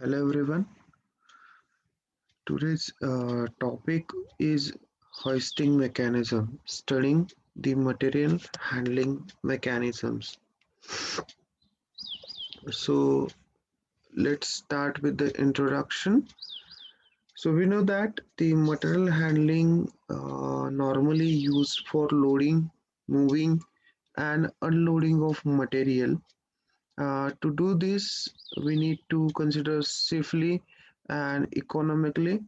Hello everyone. Today's topic is hoisting mechanism, studying the material handling mechanisms. So let's start with the introduction. So we know that the material handling normally used for loading, moving, and unloading of material. To do this, we need to consider safely and economically.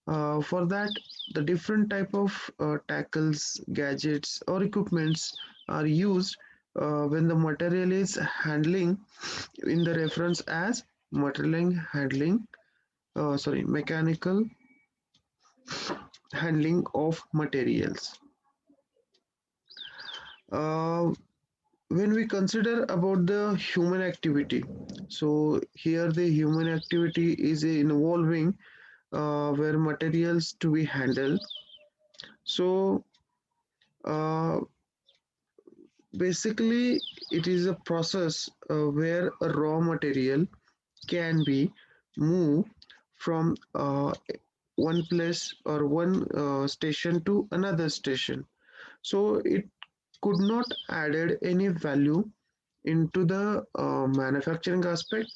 For that, the different type of tackles, gadgets, or equipments are used when the material is handling in the reference as material handling, mechanical handling of materials. Uh, when we consider about the human activity, so here the human activity is involving where materials to be handled. So uh, basically, it is a process where a raw material can be moved from one place or one station to another station. So it could not added any value into the manufacturing aspect,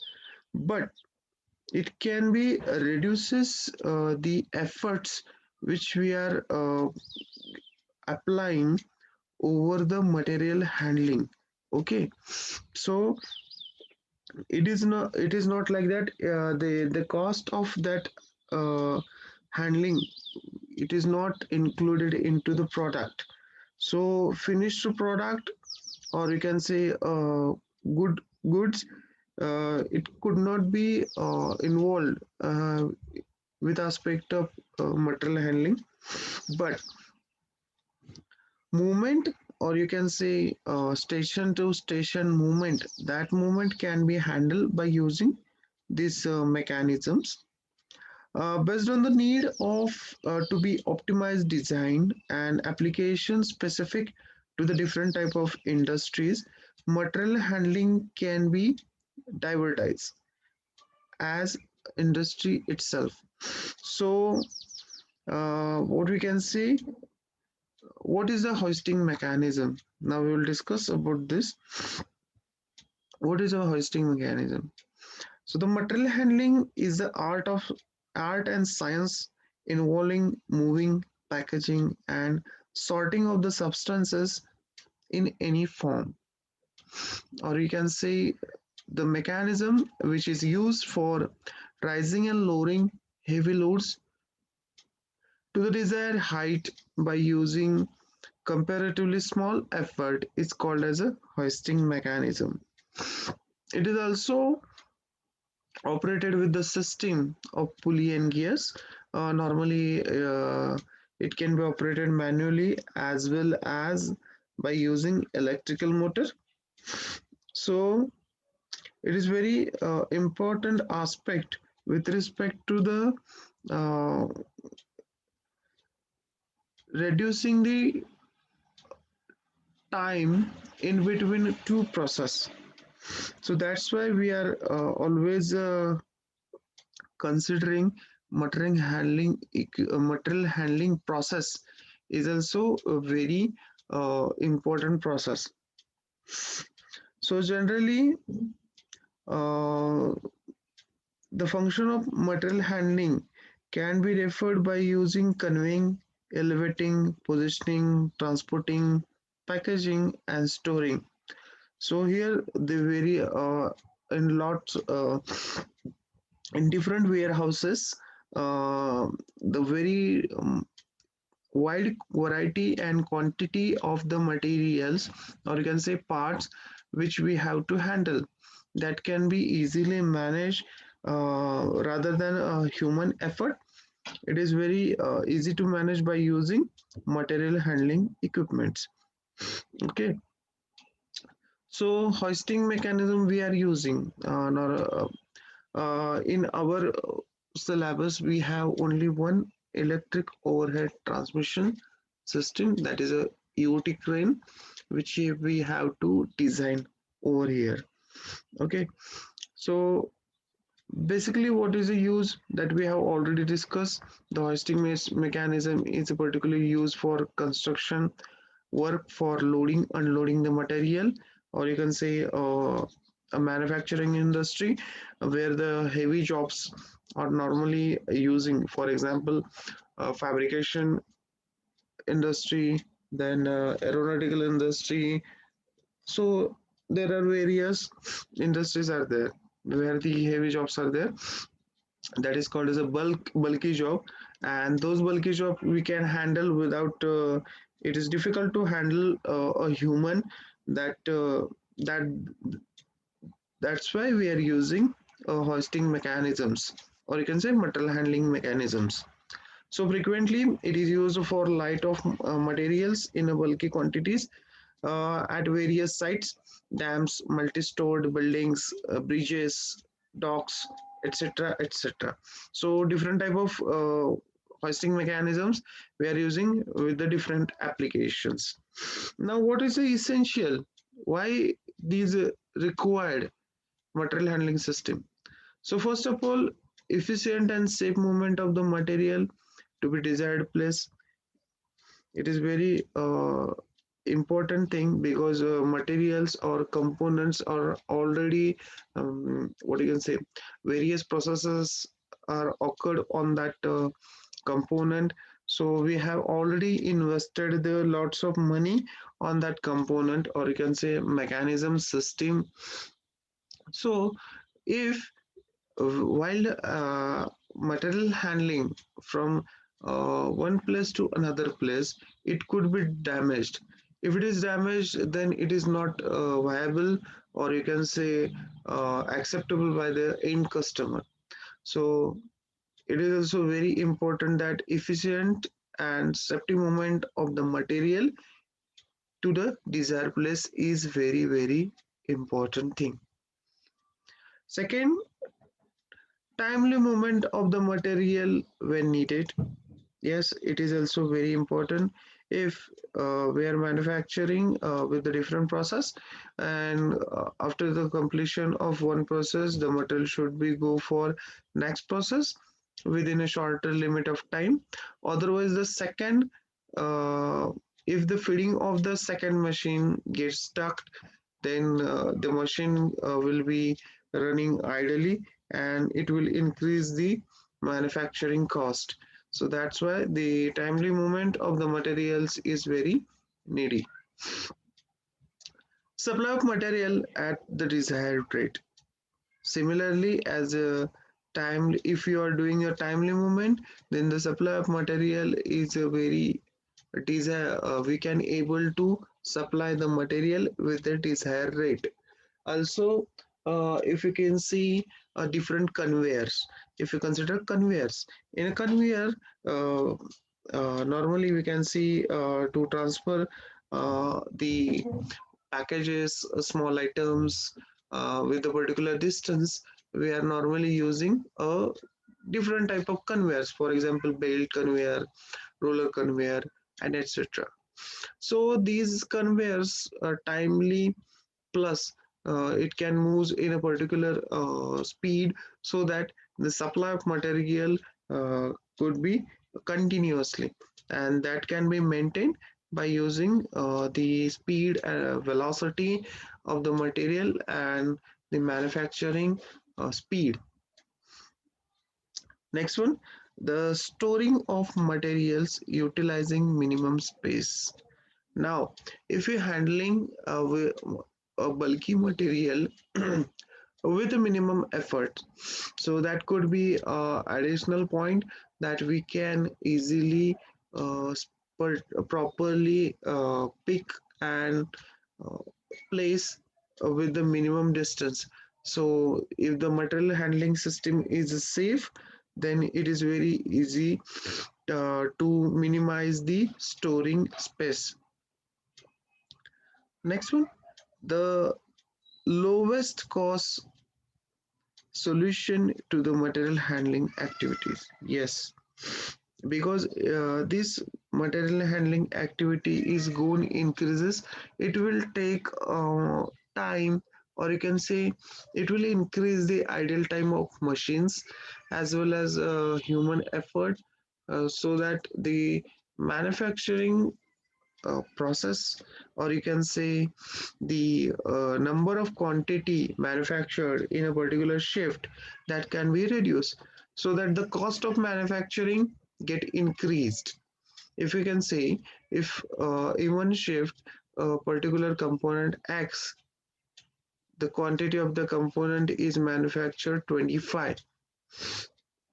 but it can be reduces the efforts which we are applying over the material handling. Okay, so it is not like that the cost of that uh, handling, it is not included into the product. So finished product, or you can say good goods, it could not be involved with aspect of material handling, but movement, or you can say station to station movement, that movement can be handled by using these mechanisms based on the need of to be optimized design and application specific to the different type of industries. Material handling can be divertised as industry itself. So what we can say, what is the hoisting mechanism? Now we will discuss about this. What is a hoisting mechanism? So the material handling is the art and science involving moving, packaging, and sorting of the substances in any form, or you can say the mechanism which is used for rising and lowering heavy loads to the desired height by using comparatively small effort is called as a hoisting mechanism. It is also operated with the system of pulley and gears. Normally, it can be operated manually as well as by using electrical motor. So, it is very important aspect with respect to the uh, reducing the time in between two process. So that's why we are always considering material handling process is also a very important process. So generally, uh, the function of material handling can be referred by using conveying, elevating, positioning, transporting, packaging, and storing. So here they vary in lots in different warehouses. The very wide variety and quantity of the materials, or you can say parts, which we have to handle, that can be easily managed rather than a human effort. It is very easy to manage by using material handling equipments. Okay, so hoisting mechanism we are using in our syllabus, we have only one electric overhead transmission system, that is a EOT crane, which we have to design over here. Okay, so Basically, what is the use that we have already discussed? The hoisting mechanism is particularly used for construction work, for loading, unloading the material, or you can say a manufacturing industry where the heavy jobs are normally using. For example, fabrication industry, then aeronautical industry. So there are various industries are there where the heavy jobs are there, that is called as a bulky job, and those bulky job we can handle without it is difficult to handle a human, that that's why we are using hoisting mechanisms, or you can say material handling mechanisms. So frequently it is used for light of materials in a bulky quantities at various sites, dams, multi-stored buildings, bridges, docks, etc., etc. So different type of hoisting mechanisms we are using with the different applications. Now, what is the essential? Why these required material handling system? So first of all, efficient and safe movement of the material to be desired place. It is very important thing because materials or components are already what you can say, various processes are occurred on that component. So we have already invested the lots of money on that component, or you can say mechanism system. So if while material handling from one place to another place, it could be damaged. If it is damaged, then it is not viable, or you can say acceptable by the end customer. So it is also very important that efficient and safety movement of the material to the desired place is very very important thing. Second, timely movement of the material when needed. Yes, it is also very important. If we are manufacturing with the different process, and after the completion of one process, the material should be go for next process within a shorter limit of time. Otherwise, the second, uh, if the feeding of the second machine gets stuck, then the machine will be running idly, and it will increase the manufacturing cost. So that's why the timely movement of the materials is very needy. Supply of material at the desired rate. Similarly, as a time, if you are doing a timely movement, then the supply of material is a very desire. We can able to supply the material with the desired rate. Also, if you can see different conveyors, if you consider conveyors, in a conveyor, uh, normally we can see to transfer the packages, small items with a particular distance, we are normally using a different type of conveyors, for example belt conveyor, roller conveyor, and etc. So these conveyors are timely, plus it can move in a particular speed, so that the supply of material could be continuously, and that can be maintained by using the speed and velocity of the material and the manufacturing speed. Next one, the storing of materials utilizing minimum space. Now, if you're handling a bulky material with a minimum effort, so that could be additional point that we can easily properly pick and uh, place with the minimum distance. So if the material handling system is safe, then it is very easy to minimize the storing space. Next one, the lowest cost solution to the material handling activities. Yes, because this material handling activity is going increases, it will take time or you can say it will increase the idle time of machines as well as human effort, so that the manufacturing process, or you can say the number of quantity manufactured in a particular shift, that can be reduced, so that the cost of manufacturing get increased. If we can say, if in one shift a particular component X, the quantity of the component is manufactured 25.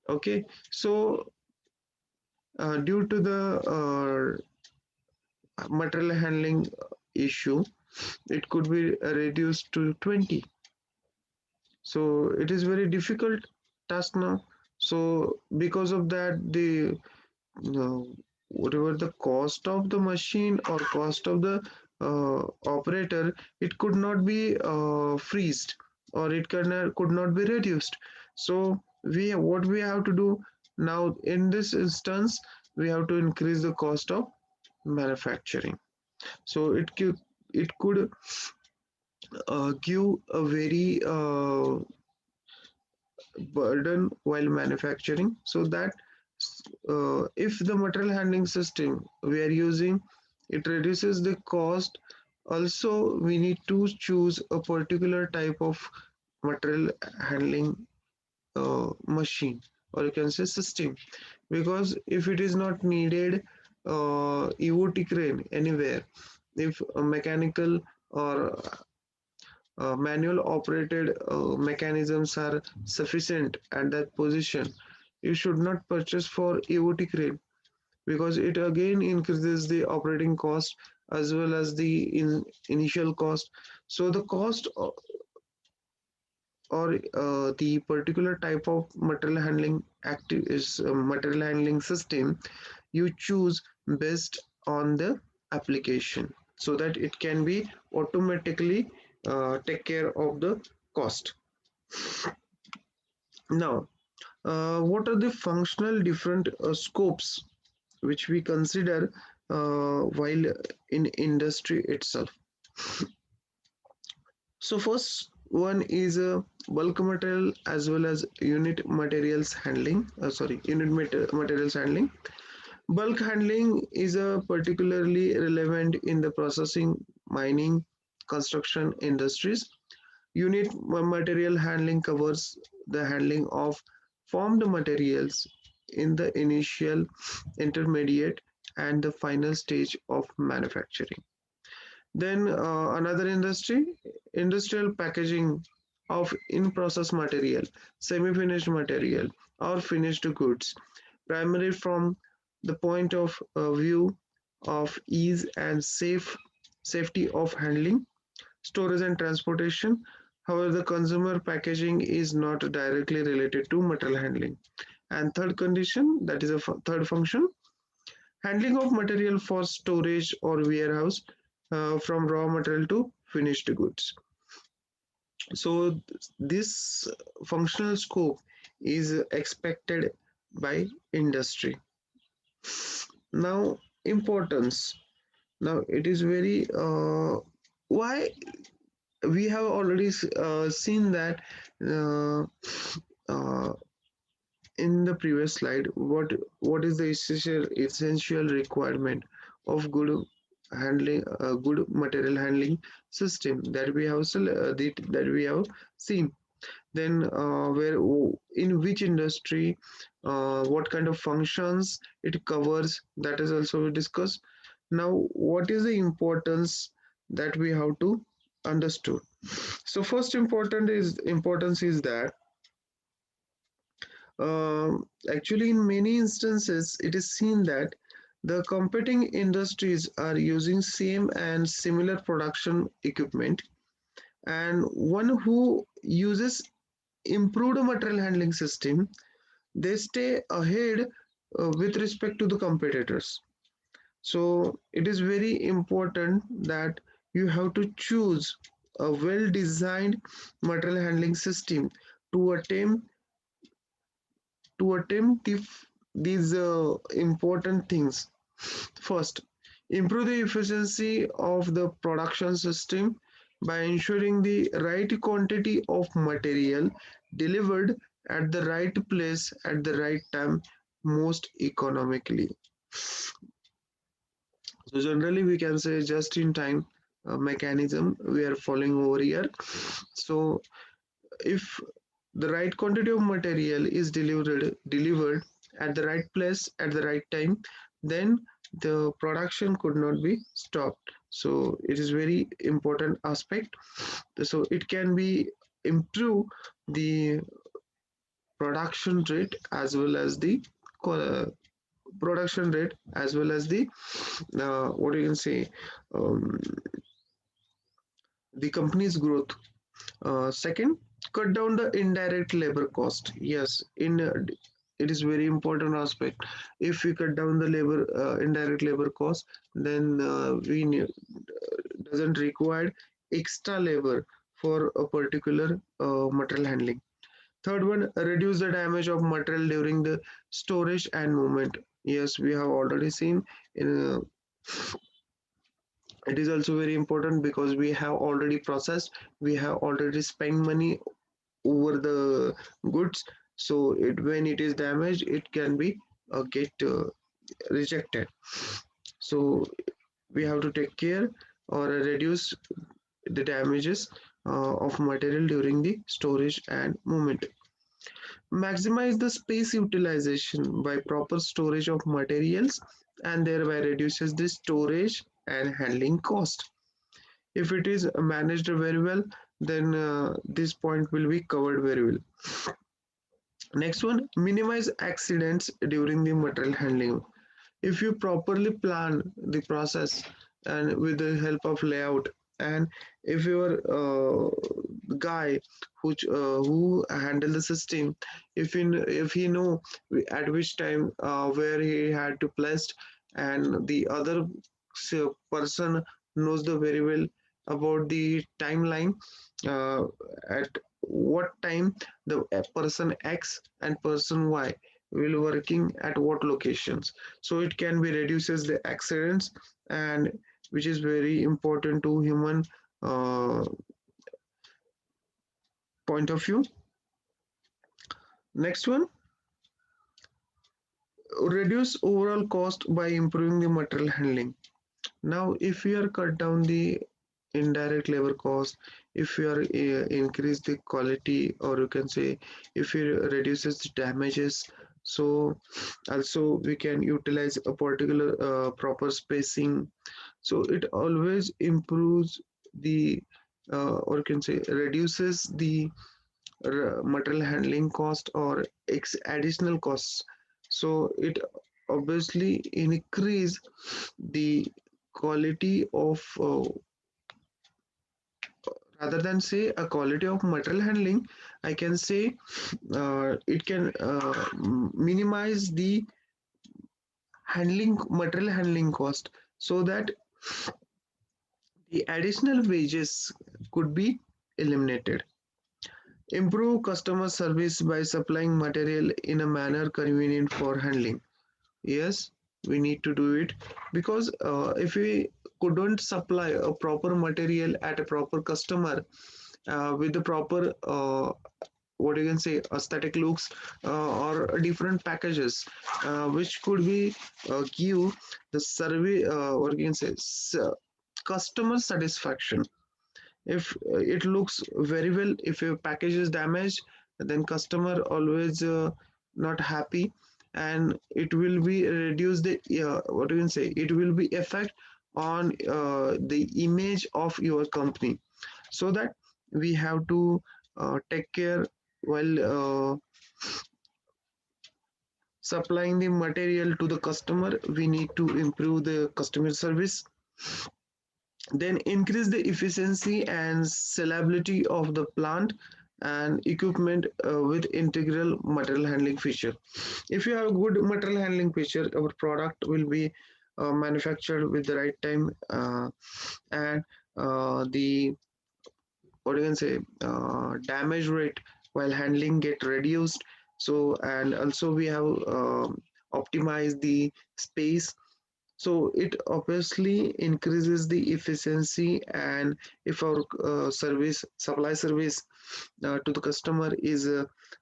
Okay, so due to the material handling issue, it could be reduced to 20. So it is very difficult task now. So because of that, the uh, whatever the cost of the machine or cost of the operator, it could not be freezed, or it could not be reduced. So we, what we have to do now in this instance, we have to increase the cost of manufacturing. So it could give a very burden while manufacturing, so that if the material handling system we are using, it reduces the cost. Also we need to choose a particular type of material handling machine, or you can say system, because if it is not needed EOT crane anywhere, if a mechanical or manual operated mechanisms are sufficient at that position, you should not purchase for EOT crane, because it again increases the operating cost as well as the initial cost. So the cost or the particular type of material handling active is material handling system you choose based on the application, so that it can be automatically take care of the cost. Now, what are the functional different scopes which we consider while in industry itself? So first one is bulk material as well as unit materials handling. Materials handling. Bulk handling is particularly relevant in the processing, mining, construction industries. Unit material handling covers the handling of formed materials in the initial, intermediate, and the final stage of manufacturing. Then another industry, industrial packaging of in-process material, semi-finished material, or finished goods, primarily from the point of view of ease and safety of handling, storage and transportation. However, the consumer packaging is not directly related to material handling. And third condition, that is a third function, handling of material for storage or warehouse, from raw material to finished goods. So this functional scope is expected by industry. Now, importance. Now it is very why we have already seen that uh, uh, in the previous slide, what is the essential requirement of good material handling system that we have that we have seen. Then where in which industry, what kind of functions it covers, that is also we discussed. Now what is the importance that we have to understood? So first importance is that actually, in many instances, it is seen that the competing industries are using same and similar production equipment, and one who uses improved material handling system, they stay ahead with respect to the competitors. So it is very important that you have to choose a well-designed material handling system to attempt these important things. First, improve the efficiency of the production system. by ensuring the right quantity of material delivered at the right place at the right time most economically. So generally we can say just in time mechanism we are following over here. So if the right quantity of material is delivered at the right place at the right time, then the production could not be stopped. So it is very important aspect. So it can be improve the production rate as well as the uh, production rate as well as the what you can say, um, the company's growth. Second, cut down the indirect labor cost. Yes, in it is very important aspect. If we cut down the labor indirect labor cost, then we doesn't require extra labor for a particular material handling. Third one, reduce the damage of material during the storage and movement. Yes, we have already seen in it is also very important because we have already processed, we have already spent money over the goods. So when it is damaged it can be get rejected. So we have to take care or reduce the damages of material during the storage and movement. Maximize the space utilization by proper storage of materials and thereby reduces the storage and handling cost. If it is managed very well, then this point will be covered very well. Next one, minimize accidents during the material handling. If you properly plan the process and with the help of layout, and if your guy who handle the system, if he know at which time where he had to place, and the other person knows the very well about the timeline, uh, at what time the person X and person Y will working at what locations, so it can be reduces the accidents, and which is very important to human point of view. Next one, reduce overall cost by improving the material handling. Now if we are cut down the indirect labor cost, if you are increase the quality, or you can say if it reduces the damages, so also we can utilize a particular proper spacing, so it always improves the or you can say reduces the material handling cost or additional costs. So it obviously increase the quality of rather than say a quality of material handling, I can say it can minimize the handling material handling cost, so that the additional wages could be eliminated. Improve customer service by supplying material in a manner convenient for handling. Yes, we need to do it because if we couldn't supply a proper material at a proper customer with the proper what you can say aesthetic looks or different packages which could be give the survey or you can say customer satisfaction. If it looks very well, if your package is damaged, then customer always not happy, and it will be reduce the what you can say, it will be effect on the image of your company. So that we have to take care while supplying the material to the customer. We need to improve the customer service, then increase the efficiency and sellability of the plant and equipment with integral material handling feature. If you have good material handling feature, our product will be manufactured with the right time, and the what you can say damage rate while handling get reduced. So and also we have optimized the space, So it obviously increases the efficiency, and if our service supply service to the customer is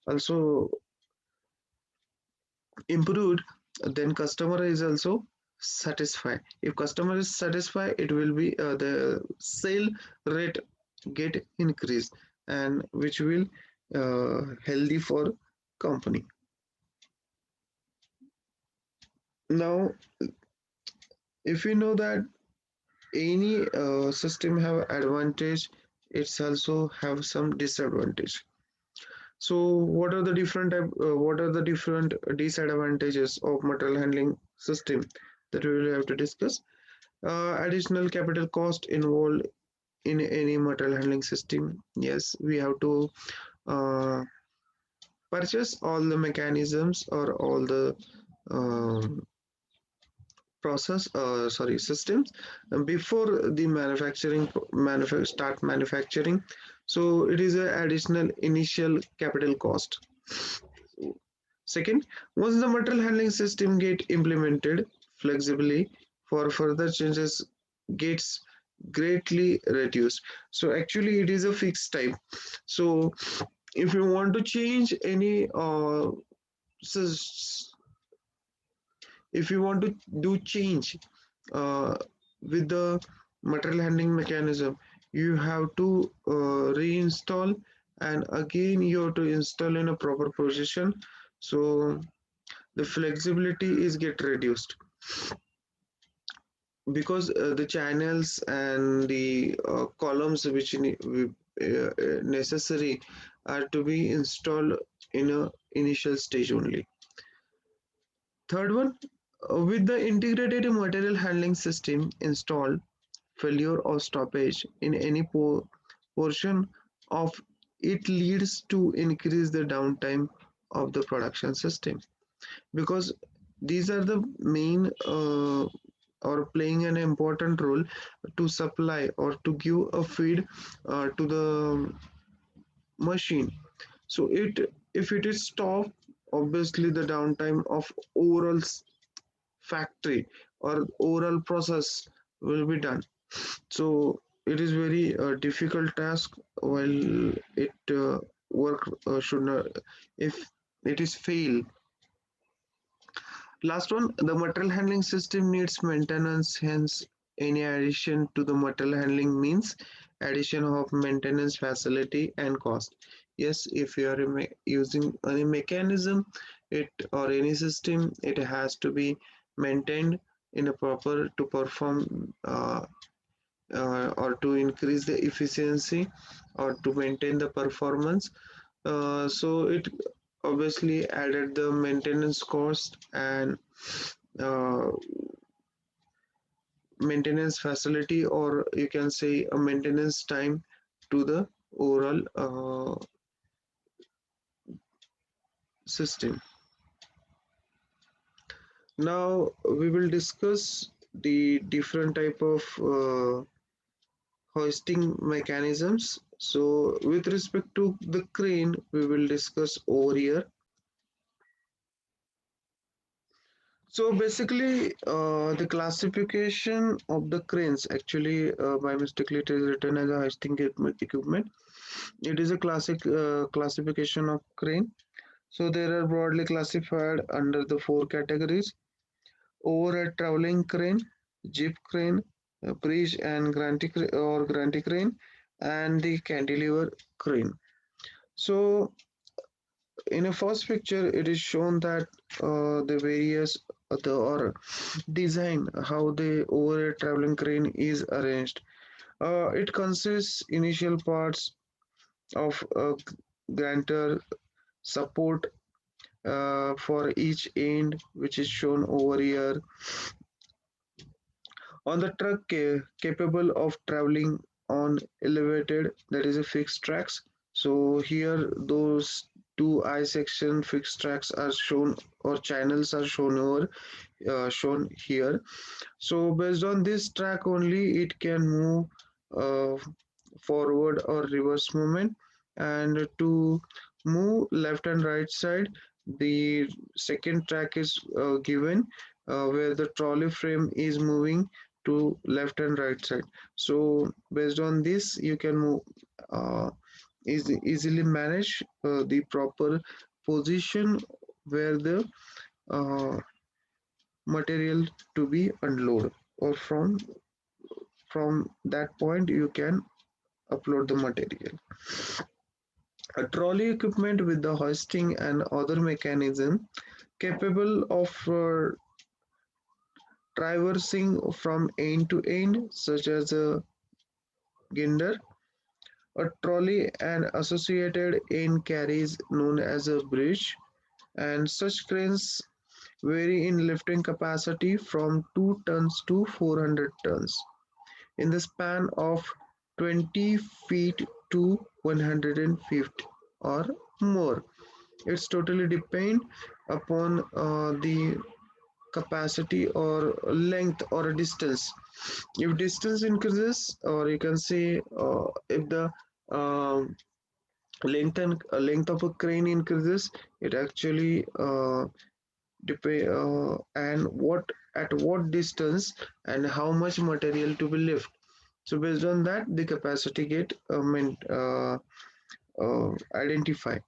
also improved, then customer is also satisfied. If customer is satisfied, it will be the sale rate get increased, and which will healthy for company. Now if you know that any system have advantage, it's also have some disadvantage. So what are the different what are the different disadvantages of material handling system that we will have to discuss? Additional capital cost involved in any material handling system. Yes, we have to uh, purchase all the mechanisms or all the um, systems before the start manufacturing. So it is an additional initial capital cost. Second, once the material handling system get implemented flexibly, for further changes gets greatly reduced. So actually it is a fixed type. So if you want to change any if you want to do change uh, with the material handling mechanism, you have to reinstall, and again you have to install in a proper position. So the flexibility is get reduced, because the channels and the columns which necessary are to be installed in a initial stage only. Third one, with the integrated material handling system installed, failure or stoppage in any portion of it leads to increase the downtime of the production system, because these are the main or playing an important role to supply or to give a feed to the machine. So it if it is stopped, obviously the downtime of overall factory or overall process will be done. So it is very difficult task while it work should not, if it is fail. Last one, the material handling system needs maintenance, hence any addition to the material handling means addition of maintenance facility and cost. Yes, if you are using any mechanism, it or any system, it has to be maintained in a proper to perform or to increase the efficiency or to maintain the performance. So it obviously added the maintenance cost and uh, maintenance facility, or you can say a maintenance time to the overall system. Now we will discuss the different type of hoisting mechanisms. So with respect to the crane, we will discuss over here. So basically, the classification of the cranes, actually, by mistakenly it is written as a hoisting equipment. It is a classic classification of crane. So they are broadly classified under the four categories: overhead traveling crane, jeep crane, bridge and granty crane, and the cantilever crane. So in a first picture, it is shown that the various the or design how the overhead traveling crane is arranged. It consists initial parts of a grantor support for each end, which is shown over here on the truck capable of traveling on elevated, that is a fixed tracks. So here those two I section fixed tracks are shown, or channels are shown over shown here. So based on this track only, it can move uh, forward or reverse movement, and to move left and right side, the second track is given, where the trolley frame is moving to left and right side. So based on this, you can move, uh, easily manage the proper position where the uh, material to be unloaded, or from that point you can upload the material. A trolley equipment with the hoisting and other mechanism capable of traversing from end to end, such as a ginder, a trolley, and associated end carries known as a bridge, and such cranes vary in lifting capacity from 2 tons to 400 tons in the span of 20 feet to 150 or more. It's totally depend upon the capacity or length or distance. If distance increases, or you can say if the um length of a crane increases, it actually and what distance and how much material to be lift. So based on that, the capacity get identified.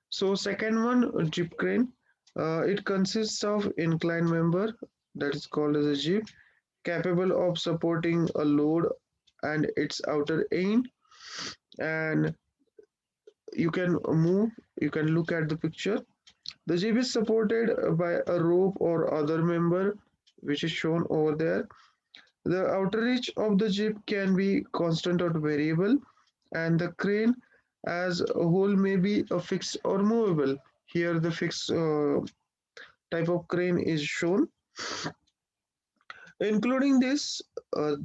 So second one, jeep crane. It consists of inclined member, that is called as a jeep, capable of supporting a load and its outer end. And you can move, you can look at the picture. The jeep is supported by a rope or other member, which is shown over there. The outer reach of the jeep can be constant or variable, and the crane as a whole may be a fixed or movable. Here, the fixed type of crane is shown, including this a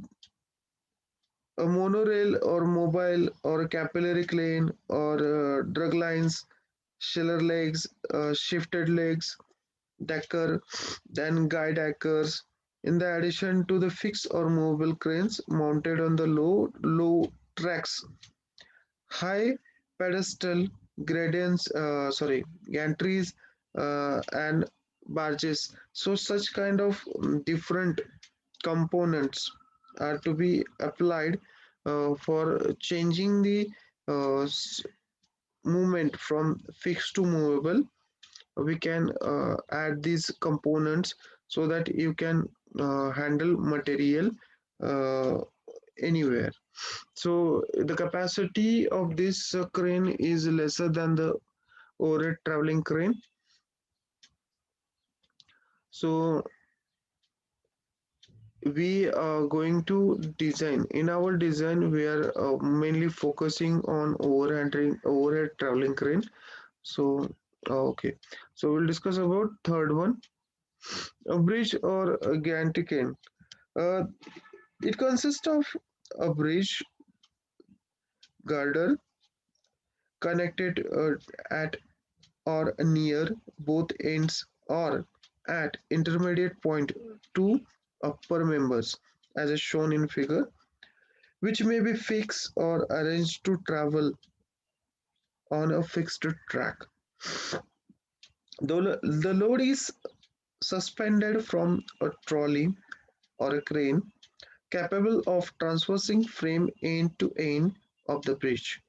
monorail or mobile or capillary crane or drug lines, sheller legs, shifted legs, decker, then guide anchors. In the addition to the fixed or movable cranes mounted on the low tracks, high pedestal gradients, gantries, and barges. So such kind of different components are to be applied for changing the uh, movement from fixed to movable. We can add these components so that you can handle material uh, anywhere. So the capacity of this crane is lesser than the overhead traveling crane. So we are going to design. In our design, we are mainly focusing on overhead traveling crane. So okay, so we'll discuss about third one, a bridge or a gantry crane. Uh, it consists of a bridge girder connected at or near both ends or at intermediate point to upper members, as is shown in figure, which may be fixed or arranged to travel on a fixed track. The load is suspended from a trolley or a crane capable of traversing frame end to end of the bridge.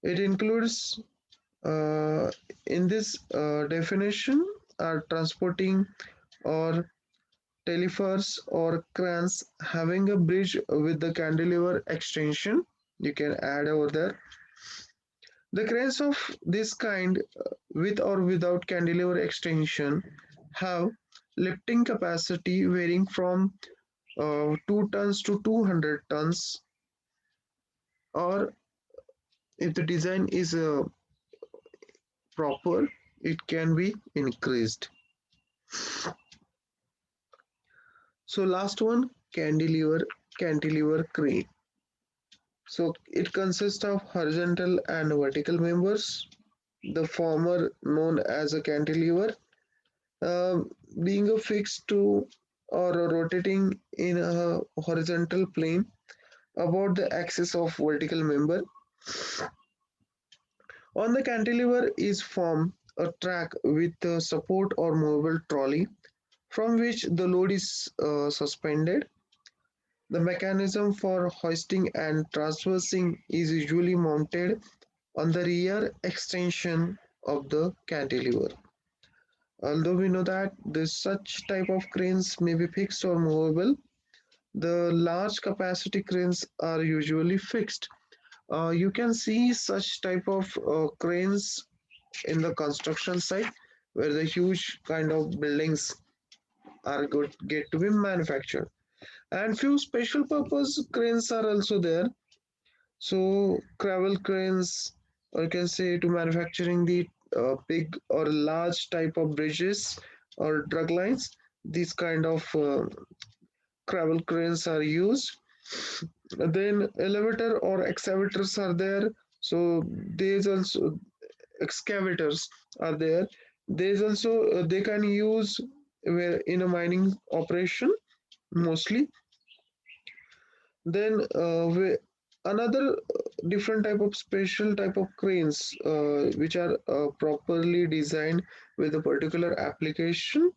It includes, uh, in this definition, are transporting or telefers or cranes having a bridge with the cantilever extension. You can add over there. The cranes of this kind, with or without cantilever extension, have lifting capacity varying from 2 tons to 200 tons, or if the design is proper, it can be increased. So last one, cantilever crane. So it consists of horizontal and vertical members. The former known as a cantilever, uh, being affixed to or rotating in a horizontal plane about the axis of vertical member. On the cantilever is formed a track with a support or movable trolley from which the load is suspended. The mechanism for hoisting and transversing is usually mounted on the rear extension of the cantilever. Although we know that this such type of cranes may be fixed or movable, the large capacity cranes are usually fixed. You can see such type of cranes in the construction site where the huge kind of buildings are good get to be manufactured, and few special purpose cranes are also there. So gravel cranes, or you can say to manufacturing the big or large type of bridges or drug lines, these kind of gravel cranes are used. Then elevator or excavators are there. So there's also excavators are there. There's also they can use in a mining operation mostly. Then another different type of special type of cranes which are properly designed with a particular application.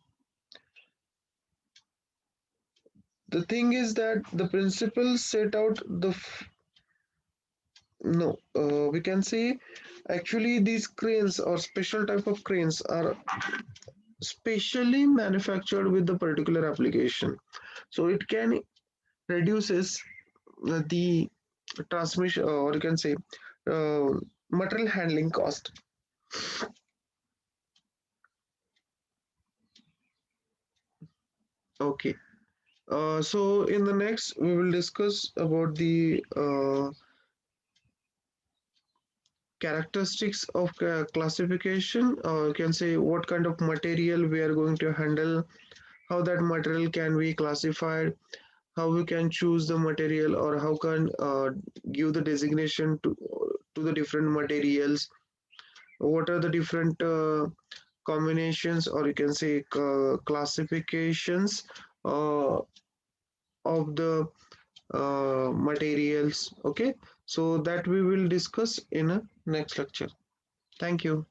The thing is that the principles set out no, we can say actually these cranes or special type of cranes are specially manufactured with the particular application, so it can reduces the transmission, or you can say uh, material handling cost. Okay, so in the next we will discuss about the characteristics of classification, or you can say what kind of material we are going to handle, how that material can be classified, how we can choose the material, or how can give the designation to the different materials, what are the different combinations, or you can say classifications uh, of the materials. Okay, so that we will discuss in a next lecture. Thank you.